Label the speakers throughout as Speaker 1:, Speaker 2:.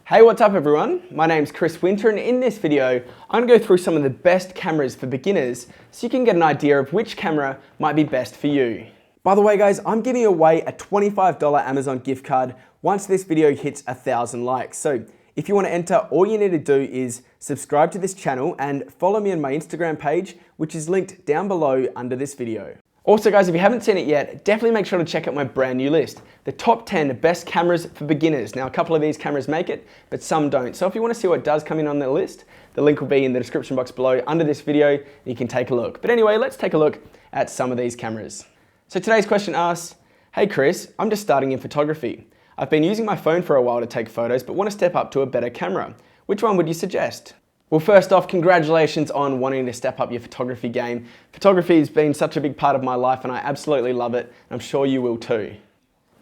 Speaker 1: Hey, what's up everyone? My name's Chris Winter, and in this video, I'm going to go through some of the best cameras for beginners so you can get an idea of which camera might be best for you. By the way guys, I'm giving away a $25 Amazon gift card once this video hits 1,000 likes. So if you want to enter, all you need to do is subscribe to this channel and follow me on my Instagram page, which is linked down below under this video. Also guys, if you haven't seen it yet, definitely make sure to check out my brand new list, the top 10 best cameras for beginners. Now a couple of these cameras make it, but some don't. So if you want to see what does come in on the list, the link will be in the description box below under this video, and you can take a look. But anyway, let's take a look at some of these cameras. So today's question asks, hey Chris, I'm just starting in photography. I've been using my phone for a while to take photos, but want to step up to a better camera. Which one would you suggest? Well, first off, congratulations on wanting to step up your photography game. Photography has been such a big part of my life and I absolutely love it, and I'm sure you will too.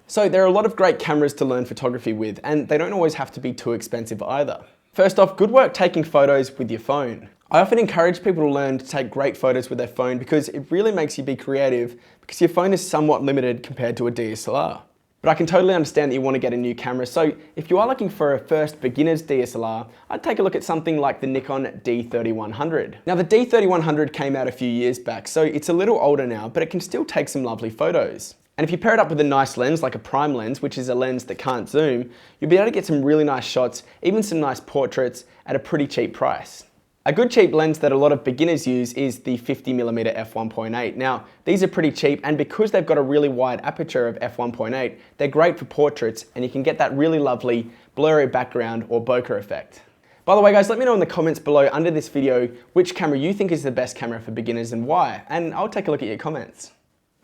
Speaker 1: So there are a lot of great cameras to learn photography with, and they don't always have to be too expensive either. First off, good work taking photos with your phone. I often encourage people to learn to take great photos with their phone because it really makes you be creative, because your phone is somewhat limited compared to a DSLR. But I can totally understand that you want to get a new camera, so if you are looking for a first beginner's DSLR, I'd take a look at something like the Nikon D3100. Now the D3100 came out a few years back, so it's a little older now, but it can still take some lovely photos. And if you pair it up with a nice lens, like a prime lens, which is a lens that can't zoom, you'll be able to get some really nice shots, even some nice portraits at a pretty cheap price. A good cheap lens that a lot of beginners use is the 50mm f1.8. Now, these are pretty cheap, and because they've got a really wide aperture of f1.8, they're great for portraits, and you can get that really lovely blurry background or bokeh effect. By the way guys, let me know in the comments below under this video which camera you think is the best camera for beginners and why, and I'll take a look at your comments.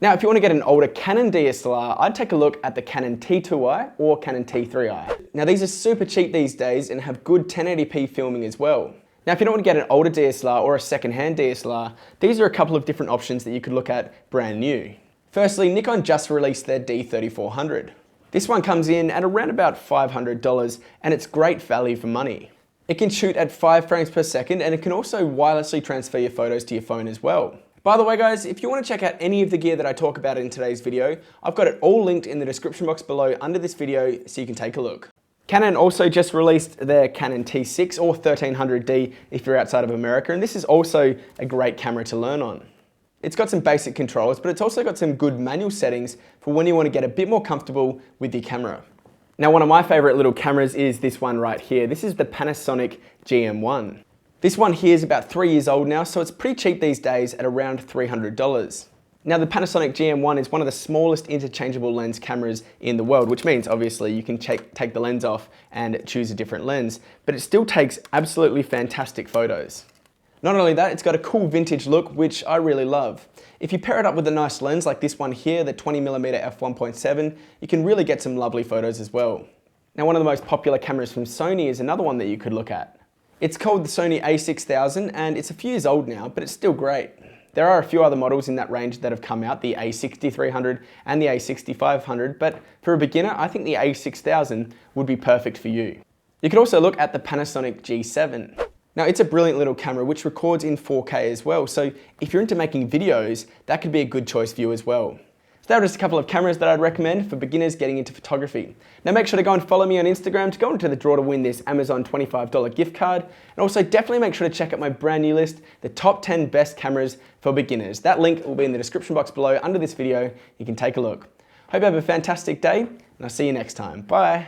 Speaker 1: Now, if you want to get an older Canon DSLR, I'd take a look at the Canon T2i or Canon T3i. Now, these are super cheap these days and have good 1080p filming as well. Now, if you don't want to get an older DSLR or a second-hand DSLR, these are a couple of different options that you could look at brand new. Firstly, Nikon just released their D3400. This one comes in at around about $500, and it's great value for money. It can shoot at 5 frames per second, and it can also wirelessly transfer your photos to your phone as well. By the way guys, if you want to check out any of the gear that I talk about in today's video, I've got it all linked in the description box below under this video so you can take a look. Canon also just released their Canon T6 or 1300D if you're outside of America, and this is also a great camera to learn on. It's got some basic controls, but it's also got some good manual settings for when you want to get a bit more comfortable with your camera. Now, one of my favorite little cameras is this one right here. This is the Panasonic GM1. This one here is about 3 years old now, so it's pretty cheap these days at around $300. Now the Panasonic GM1 is one of the smallest interchangeable lens cameras in the world, which means obviously you can take the lens off and choose a different lens, but it still takes absolutely fantastic photos. Not only that, it's got a cool vintage look, which I really love. If you pair it up with a nice lens like this one here, the 20mm f1.7, you can really get some lovely photos as well. Now one of the most popular cameras from Sony is another one that you could look at. It's called the Sony A6000, and it's a few years old now, but it's still great. There are a few other models in that range that have come out, the A6300 and the A6500, but for a beginner, I think the A6000 would be perfect for you. You could also look at the Panasonic G7. Now, it's a brilliant little camera which records in 4K as well, so if you're into making videos, that could be a good choice for you as well. So there are just a couple of cameras that I'd recommend for beginners getting into photography. Now make sure to go and follow me on Instagram to go into the draw to win this Amazon $25 gift card. And also definitely make sure to check out my brand new list, the top 10 best cameras for beginners. That link will be in the description box below under this video. You can take a look. Hope you have a fantastic day, and I'll see you next time. Bye.